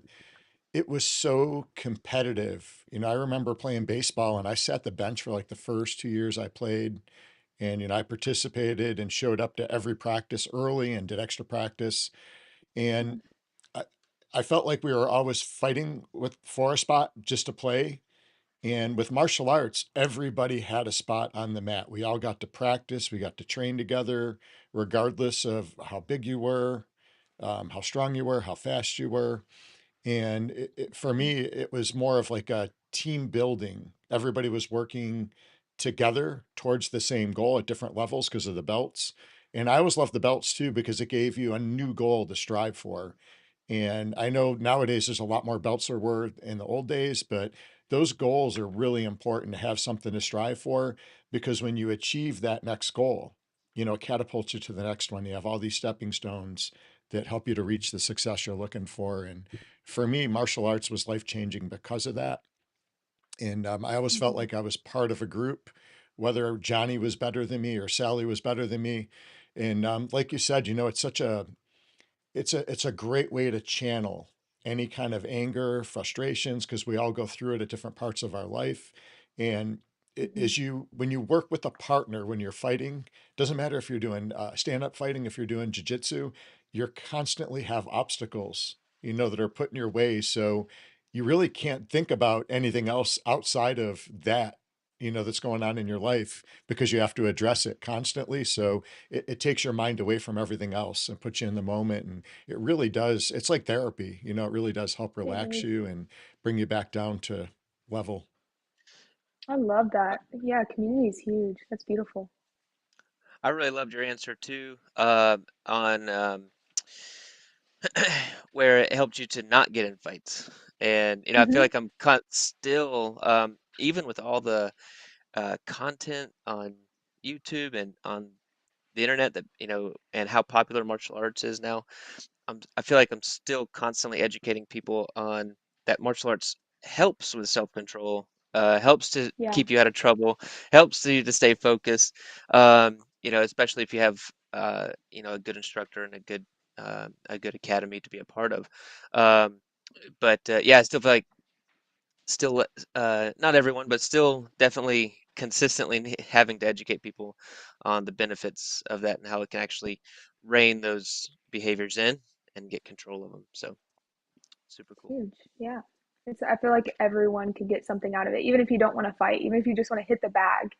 it was so competitive. I remember playing baseball, and I sat the bench for like the first 2 years I played. And, I participated and showed up to every practice early and did extra practice. And I, I felt like we were always fighting for a spot just to play. And with martial arts, everybody had a spot on the mat. We all got to practice, we got to train together, regardless of how big you were, how strong you were, how fast you were. And for me, it was more of like a team building. Everybody was working together towards the same goal at different levels because of the belts. And I always loved the belts too because it gave you a new goal to strive for. And I know nowadays there's a lot more belts there were in the old days, but those goals are really important to have something to strive for because when you achieve that next goal, it catapults you to the next one. You have all these stepping stones that help you to reach the success you're looking for. And for me, martial arts was life changing because of that. And I always felt Mhm. like I was part of a group, whether Johnny was better than me or Sally was better than me. And like you said, it's a great way to channel any kind of anger, frustrations, because we all go through it at different parts of our life. And Mhm. when you work with a partner, when you're fighting, doesn't matter if you're doing stand-up fighting, if you're doing jiu-jitsu, you're constantly have obstacles, that are put in your way. So you really can't think about anything else outside of that, that's going on in your life because you have to address it constantly. So it takes your mind away from everything else and puts you in the moment. And it really does. It's like therapy, it really does help It relax is. you and bring you back down to level. I love that. Yeah, community is huge. That's beautiful. I really loved your answer too, on where it helped you to not get in fights. And I feel Hmm. like I'm still, even with all the content on YouTube and on the internet that and how popular martial arts is now. I feel like I'm still constantly educating people on that martial arts helps with self-control, helps to Yeah, keep you out of trouble, helps you to stay focused. Especially if you have a good instructor and a good academy to be a part of. Um, but yeah, I still feel like still not everyone, but still definitely consistently having to educate people on the benefits of that and how it can actually rein those behaviors in and get control of them. So super it's cool. huge. Yeah. I feel like everyone could get something out of it, even if you don't want to fight, even if you just want to hit the bag.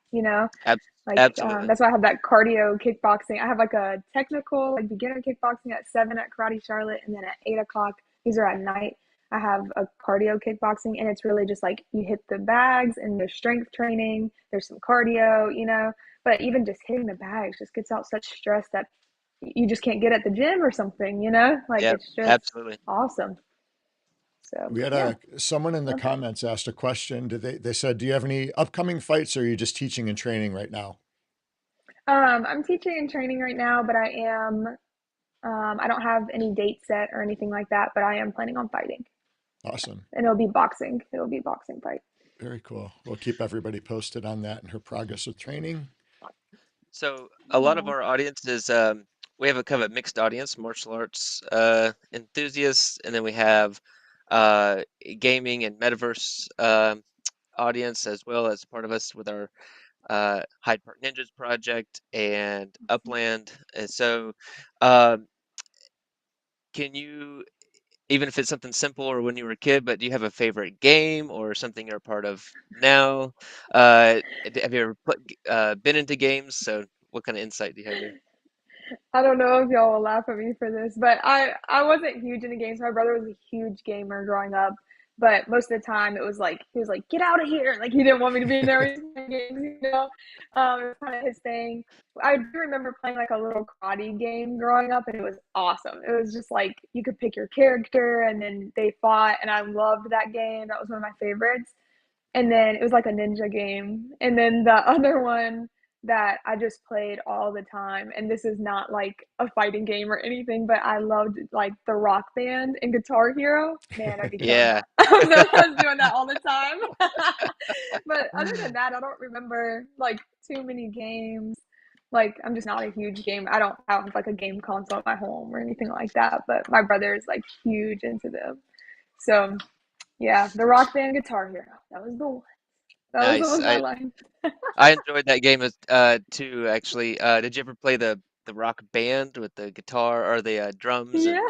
Ab- Like Absolutely. that's why I have that cardio kickboxing. I have like a technical like beginner kickboxing at 7 at Karate Charlotte, and then at 8 o'clock. These are at night. I have a cardio kickboxing, and it's really just like you hit the bags, and there's strength training. There's some cardio. But even just hitting the bags just gets out such stress that you just can't get at the gym or something. Like Yeah, it's just absolutely. awesome. So We had yeah, someone in the love it. comments asked a question. They said, do you have any upcoming fights or are you just teaching and training right now? I'm teaching and training right now, but I don't have any date set or anything like that, but I am planning on fighting. Awesome. And it'll be boxing. It'll be boxing fight. Very cool. We'll keep everybody posted on that and her progress with training. So a lot of Yeah. our audience is we have a kind of a mixed audience, martial arts enthusiasts, and then we have uh, gaming and metaverse audience as well as part of us with our Hyde Park Ninjas project and Upland. And so, um, can you, even if it's something simple or when you were a kid, but do you have a favorite game or something you're a part of now? Have you ever been into games? So, what kind of insight do you have there? I don't know if y'all will laugh at me for this, but I wasn't huge into games. My brother was a huge gamer growing up, but most of the time it was like he was like, "Get out of here!" Like he didn't want me to be in there playing games. It was kind of his thing. I do remember playing like a little karate game growing up, and it was awesome. It was just like you could pick your character, and then they fought, and I loved that game. That was one of my favorites. And then it was like a ninja game. And then the other one that I just played all the time, and this is not like a fighting game or anything, but I loved like the Rock Band and Guitar Hero. Man, I'd be killing Yeah. that. I was doing that all the time. But other than that, I don't remember like too many games. Like I'm just not a huge game. I don't have like a game console at my home or anything like that. But my brother is like huge into them. So yeah, the Rock Band Guitar Hero. That was the one. That was the Nice. ones I liked. I enjoyed that game as too, actually. Did you ever play the rock band with the guitar or the drums Yeah, and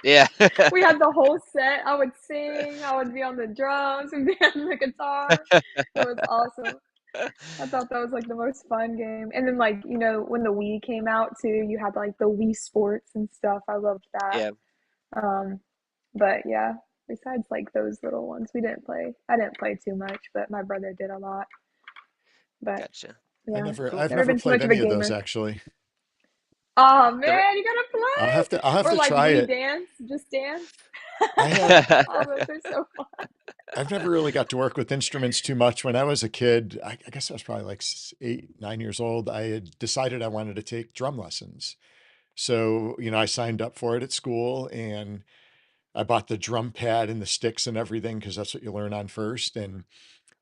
yeah. we had the whole set. I would sing, I would be on the drums and be on the guitar. It was awesome. I thought that was like the most fun game. And then like, when the Wii came out too, you had like the Wii Sports and stuff. I loved that. Yeah, Um, but yeah, besides like those little ones, we didn't play. I didn't play too much, but my brother did a lot. But gotcha. yeah, I've Cool. never never been too played much of a any of those gamer. actually. Oh The re man, you gotta I'll have play! Or to like try Wii it. Dance, Just Dance. I have Oh, those are so fun. I've never really got to work with instruments too much. When I was a kid, I guess I was probably like 8, 9 years old. I had decided I wanted to take drum lessons. So, I signed up for it at school and I bought the drum pad and the sticks and everything because that's what you learn on first. And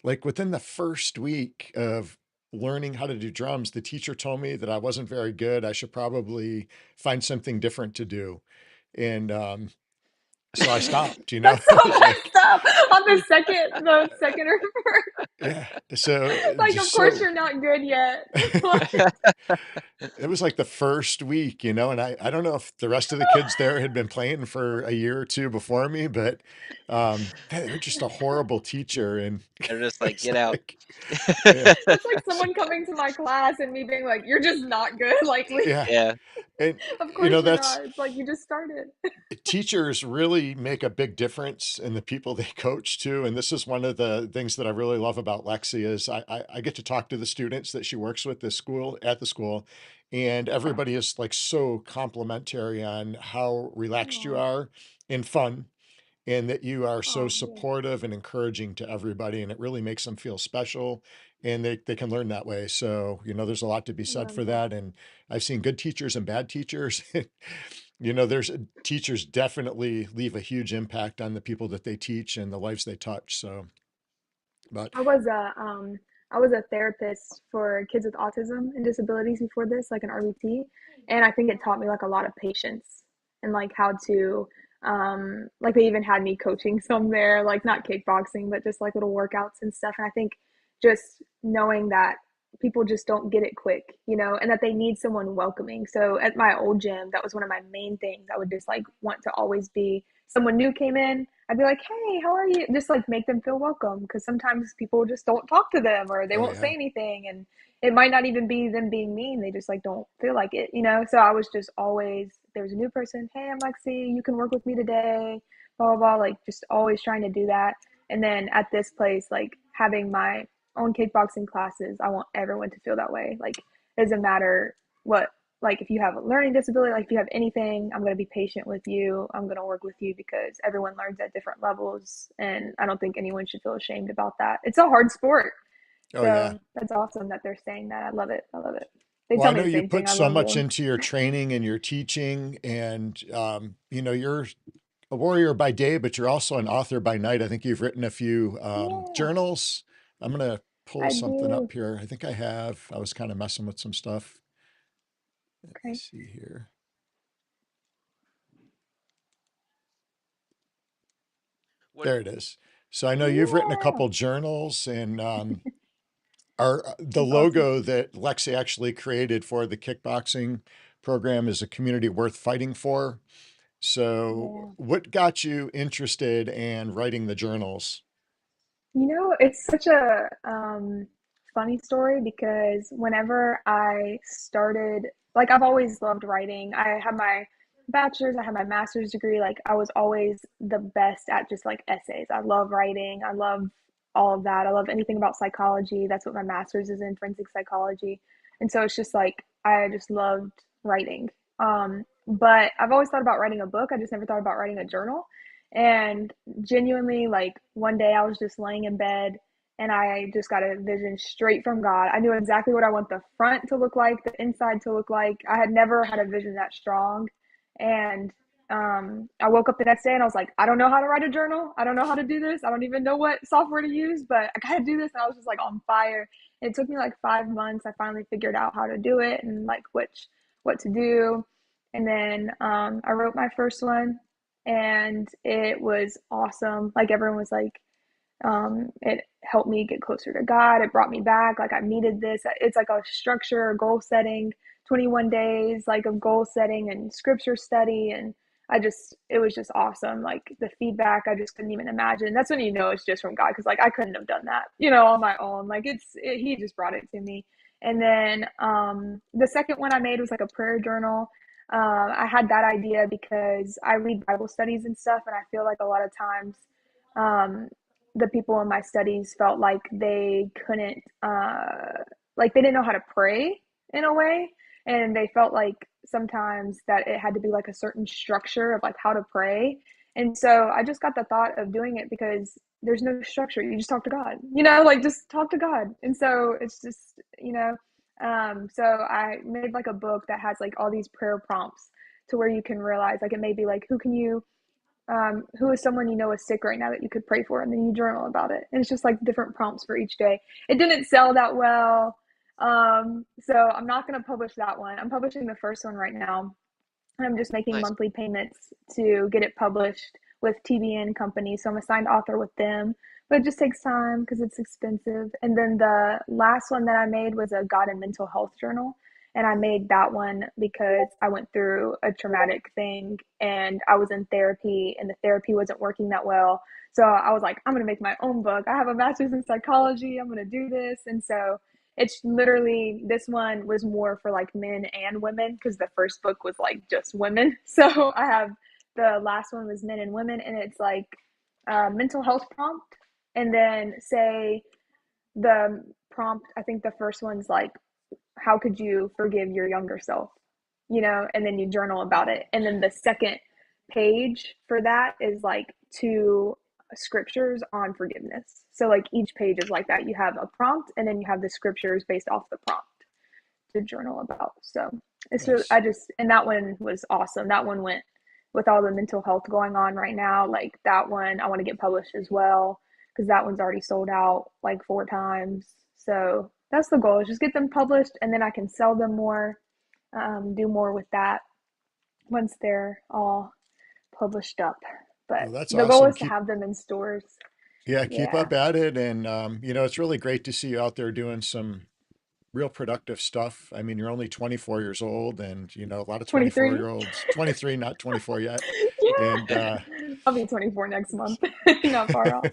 like within the first week of learning how to do drums, the teacher told me that I wasn't very good. I should probably find something different to do. And so I stopped, That's I so was like, messed up. On the second or first. yeah. So Like, just of course so you're not good yet. Like, it was like the first week, and I don't know if the rest of the kids there had been playing for a year or two before me, but they're just a horrible teacher. And They're just like, it's get out. like, yeah, that's like so, someone coming to my class and me being like, "You're just not good." Like, yeah. Yeah, And, of course you're that's not. It's like you just started. teachers really make a big difference in the people they coach too. And this is one of the things that I really love about Lexi is I get to talk to the students that she works with at the school, and everybody is like so complimentary on how relaxed you Oh, are and fun, and that you are so oh yeah, supportive and encouraging to everybody. And it really makes them feel special and they can learn that way. So, there's a lot to be I said love for that. that. And I've seen good teachers and bad teachers. There's teachers definitely leave a huge impact on the people that they teach and the lives they touch. So, but I was a therapist for kids with autism and disabilities before this, like an RBT, and I think it taught me like a lot of patience and like how to like they even had me coaching some there, like not kickboxing, but just like little workouts and stuff. And I think just knowing that people just don't get it quick, and that they need someone welcoming. So at my old gym, that was one of my main things. I would just like want to always be someone new came in, I'd be like, "Hey, how are you?" Just like make them feel welcome because sometimes people just don't talk to them or they oh won't yeah. say anything, and it might not even be them being mean. They just like don't feel like it. So I was just always there's a new person. Hey, I'm Lexi. You can work with me today. Blah blah blah. Like just always trying to do that. And then at this place, like having my own kickboxing classes, I want everyone to feel that way. Like it doesn't matter what like if you have a learning disability, like if you have anything, I'm going to be patient with you. I'm going to work with you because everyone learns at different levels. And I don't think anyone should feel ashamed about that. It's a hard sport. Oh yeah. So that's awesome that they're saying that. I love it. I love it. They Well, tell I me know the you same thing. put I so love much them. into your training and your teaching, and you're a warrior by day, but you're also an author by night. I think you've written a few Yeah, journals. I'm gonna pull I something do. up here. I think I have. I was kind of messing with some stuff. Let me Okay. see here. what There it is. So I know you've written a Yeah, couple journals, and our the that's awesome. logo that Lexi actually created for the kickboxing program is a community worth fighting for. So, Yeah. what got you interested in writing the journals? It's such a funny story because whenever I started, like, I've always loved writing. I had my bachelor's, I had my master's degree. Like, I was always the best at just like essays. I love writing, I love all of that. I love anything about psychology. That's what my master's is in, forensic psychology. And so it's just like, I just loved writing. But I've always thought about writing a book. I just never thought about writing a journal. And genuinely, like one day I was just laying in bed and I just got a vision straight from God. I knew exactly what I want the front to look like, the inside to look like. I had never had a vision that strong. And I woke up the next day and I was like, I don't know how to write a journal. I don't know how to do this. I don't even know what software to use, but I got to do this. And I was just like on fire. And it took me like 5 months. I finally figured out how to do it and like what to do. And then I wrote my first one and it was awesome. Like everyone was like, It helped me get closer to God. It brought me back. Like I needed this. It's like a structure, goal setting, 21 days like of goal setting and scripture study. And it was just awesome. Like the feedback, I just couldn't even imagine. That's when you know it's just from God. Cause like I couldn't have done that, on my own. Like he just brought it to me. And then the second one I made was like a prayer journal. I had that idea because I read Bible studies and stuff. And I feel like a lot of times, um, the people in my studies felt like they couldn't like they didn't know how to pray in a way, and they felt like sometimes that it had to be like a certain structure of like how to pray. And so I just got the thought of doing it because there's no structure. You just talk to God, like just talk to God. And so it's just, so I made like a book that has like all these prayer prompts to where you can realize, like, it may be like, who is someone is sick right now that you could pray for, and then you journal about it. And it's just like different prompts for each day. It didn't sell that well, so I'm not going to publish that one. I'm publishing the first one right now. I'm just making Nice. monthly payments to get it published with TBN company, so I'm a signed author with them. But it just takes time because it's expensive. And then the last one that I made was a God and mental health journal. And I made that one because I went through a traumatic thing and I was in therapy, and the therapy wasn't working that well. So I was like, I'm going to make my own book. I have a master's in psychology. I'm going to do this. And so it's literally, this one was more for like men and women because the first book was like just women. So I have, the last one was men and women, and it's like a mental health prompt. And then say the prompt, I think the first one's like, how could you forgive your younger self? And then you journal about it. And then the second page for that is like two scriptures on forgiveness. So like each page is like that. You have a prompt, and then you have the scriptures based off the prompt to journal about. So it's really, Nice. and that one was awesome. That one went, with all the mental health going on right now, like that one I want to get published as well, because that one's already sold out like 4 times. So that's the goal, is just get them published, and then I can sell them more, do more with that once they're all published up. But Well, that's the goal awesome. is to have them in stores. Yeah, keep Yeah. up at it. And, it's really great to see you out there doing some real productive stuff. I mean, you're only 24 years old, and, a lot of 24 23. year olds, 23, not 24 yet. And, Yeah. I'll be 24 next month. Not far off.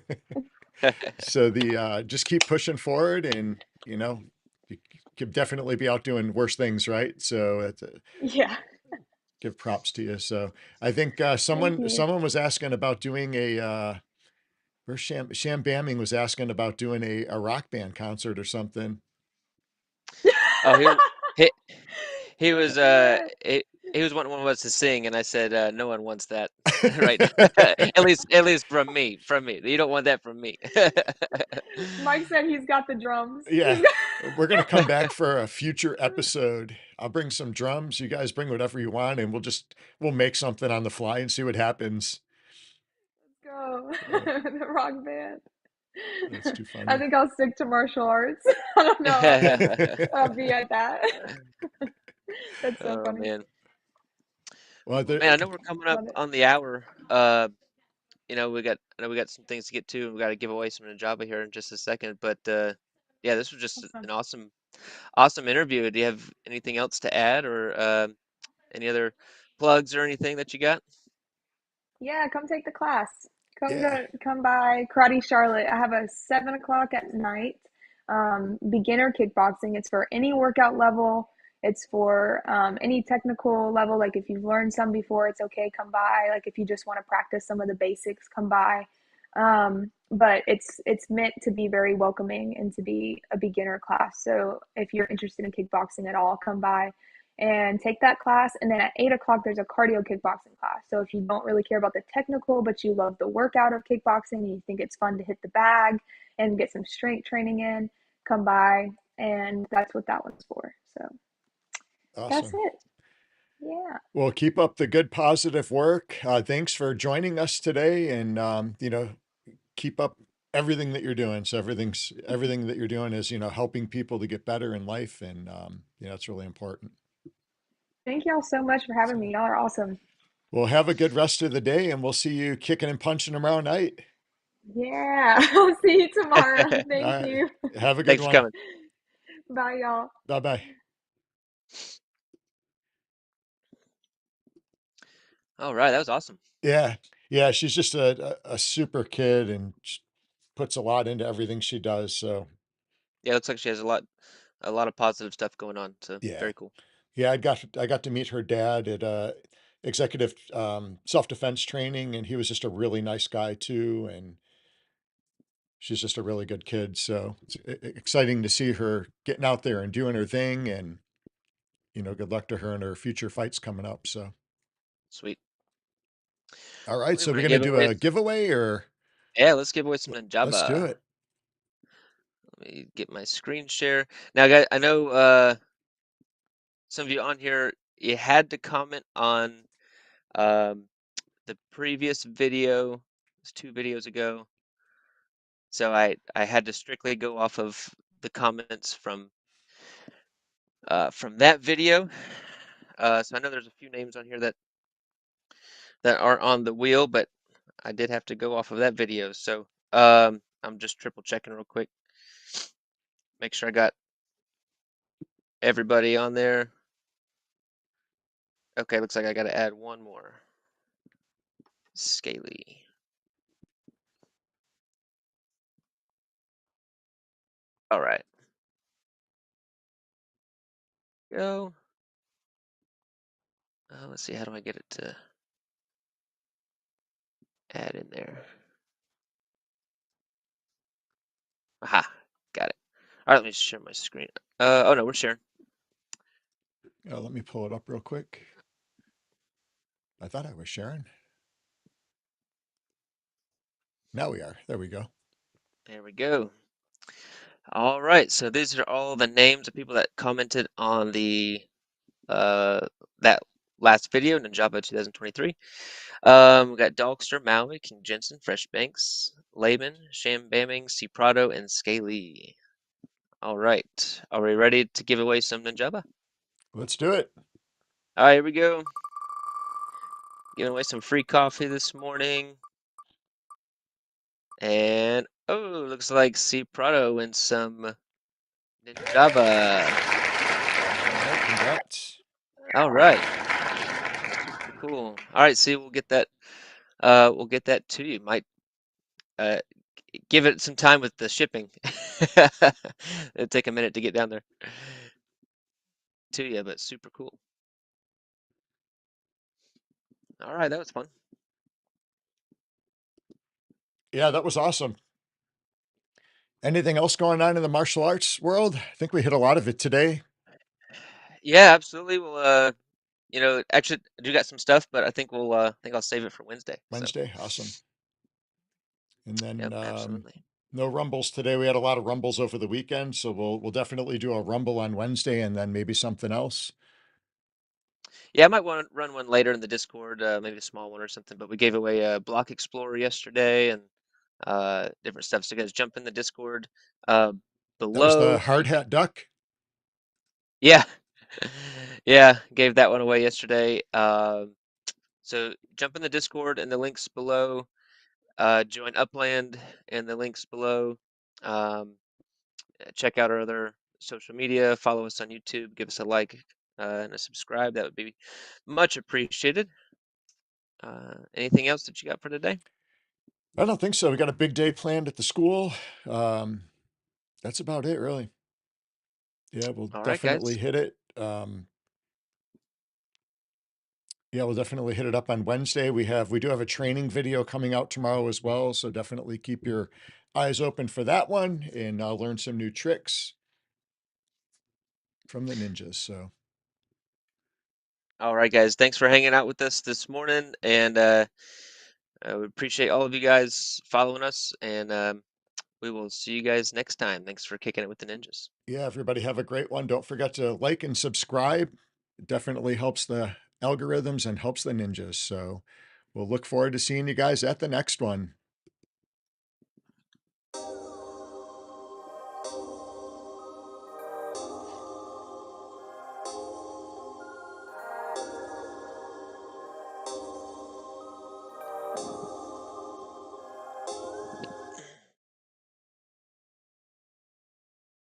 so just keep pushing forward, and, you could definitely be out doing worse things, right? So Yeah. give props to you. So I think Thank someone you. someone was asking about doing where's Sham Bamming was asking about doing a rock band concert or something. Oh, he he was Yeah. he was wanting one of us to sing, and I said, no one wants that right now. At least from me. You don't want that from me. Mike said he's got the drums. Yeah, He's got. we're gonna come back for a future episode. I'll bring some drums. You guys bring whatever you want, and we'll make something on the fly and see what happens. Let's go. Uh, The rock band. that's too I funny. think I'll stick to martial arts. I don't know. I'll be at that. That's so Oh funny. man. Well, Man, I know we're coming up Love it. on the hour. I know we got some things to get to, and we got to give away some Ninjava here in just a second. But yeah, this was just Awesome. an awesome interview. Do you have anything else to add, or any other plugs or anything that you got? Yeah, come take the class. yeah, Come by Karate Charlotte. I have a 7 o'clock at night. Beginner kickboxing. It's for any workout level. It's for any technical level. Like if you've learned some before, it's okay. Come by. Like if you just want to practice some of the basics, come by. But it's meant to be very welcoming and to be a beginner class. So if you're interested in kickboxing at all, come by and take that class. And then at 8 o'clock, there's a cardio kickboxing class. So if you don't really care about the technical, but you love the workout of kickboxing and you think it's fun to hit the bag and get some strength training in, come by. And that's what that one's for. So that's awesome. it. Yeah. Well, keep up the good, positive work. Thanks for joining us today, and keep up everything that you're doing. So everything that you're doing is helping people to get better in life, and it's really important. Thank y'all so much for having So, me. Y'all are awesome. well, have a good rest of the day, and we'll see you kicking and punching tomorrow night. Yeah. I'll see you tomorrow. Thanks All Thank right. you. Have a good for one. coming. Bye, y'all. Bye bye. All right, that was awesome. Yeah. Yeah. She's just a super kid and puts a lot into everything she does. So, Yeah, it looks like she has a lot of positive stuff going on. So yeah. very cool. Yeah. I got to meet her dad at executive self-defense training, and he was just a really nice guy too. And she's just a really good kid. So it's exciting to see her getting out there and doing her thing. And, good luck to her in her future fights coming up. So, Sweet. all right. We So want we're to going to give do away. a giveaway, or Yeah, let's give away some let's do Ninjava. it. Let me get my screen share. Now, guys, I know some of you on here, you had to comment on um, the previous video. It was 2 videos ago. So I had to strictly go off of the comments from that video. So I know there's a few names on here that are on the wheel, but I did have to go off of that video. So I'm just triple checking real quick. Make sure I got everybody on there. Okay, looks like I got to add one more. Scaly. All right. Go. Let's see, how do I get it to add in there? Aha, got it. All right, let me share my screen. Oh no, we're sharing. Let me pull it up real quick. I thought I was sharing. Now we are. There we go. There we go. All right, so these are all the names of people that commented on the that last video, Ninjava 2023. We got Dogster, Maui, King Jensen, Fresh Banks, Laban, Sham Bamming, C Prado, and Scaly. All right, are we ready to give away some Ninjava? Let's do it. All right, here we go. Giving away some free coffee this morning. And oh, looks like C Prado wins some Ninjava. All right. Congrats. All right, super cool. All right, see, we'll get that to you. Might uh give it some time with the shipping. It'll take a minute to get down there to you, but super cool. All right, that was fun. Yeah, that was awesome. Anything else going on in the martial arts world? I think we hit a lot of it today. Yeah, absolutely. Actually, I do got some stuff, but I think I'll save it for Wednesday. So, Wednesday. Awesome. And then yep, absolutely. no rumbles today. We had a lot of rumbles over the weekend, so we'll definitely do a rumble on Wednesday, and then maybe something else. Yeah, I might want to run one later in the Discord, maybe a small one or something. But we gave away a Block Explorer yesterday and different stuff. So guys, jump in the Discord uh, That was the below. hard hat duck. Yeah, yeah, gave that one away yesterday. So jump in the Discord and the links below. Join Upland and the links below. Um, Check out our other social media. Follow us on YouTube. Give us a like and a subscribe. That would be much appreciated. Anything else that you got for today? I don't think so. We got a big day planned at the school. That's about it, really. Yeah, we'll All right, definitely guys. hit it. Yeah, we'll definitely hit it up on Wednesday. We do have a training video coming out tomorrow as well, so definitely keep your eyes open for that one, and I'll learn some new tricks from the ninjas. So, All right, guys. Thanks for hanging out with us this morning, and we appreciate all of you guys following us. And we will see you guys next time. Thanks for kicking it with the ninjas. yeah, everybody have a great one. Don't forget to like and subscribe. It definitely helps the algorithms and helps the ninjas. So, we'll look forward to seeing you guys at the next one.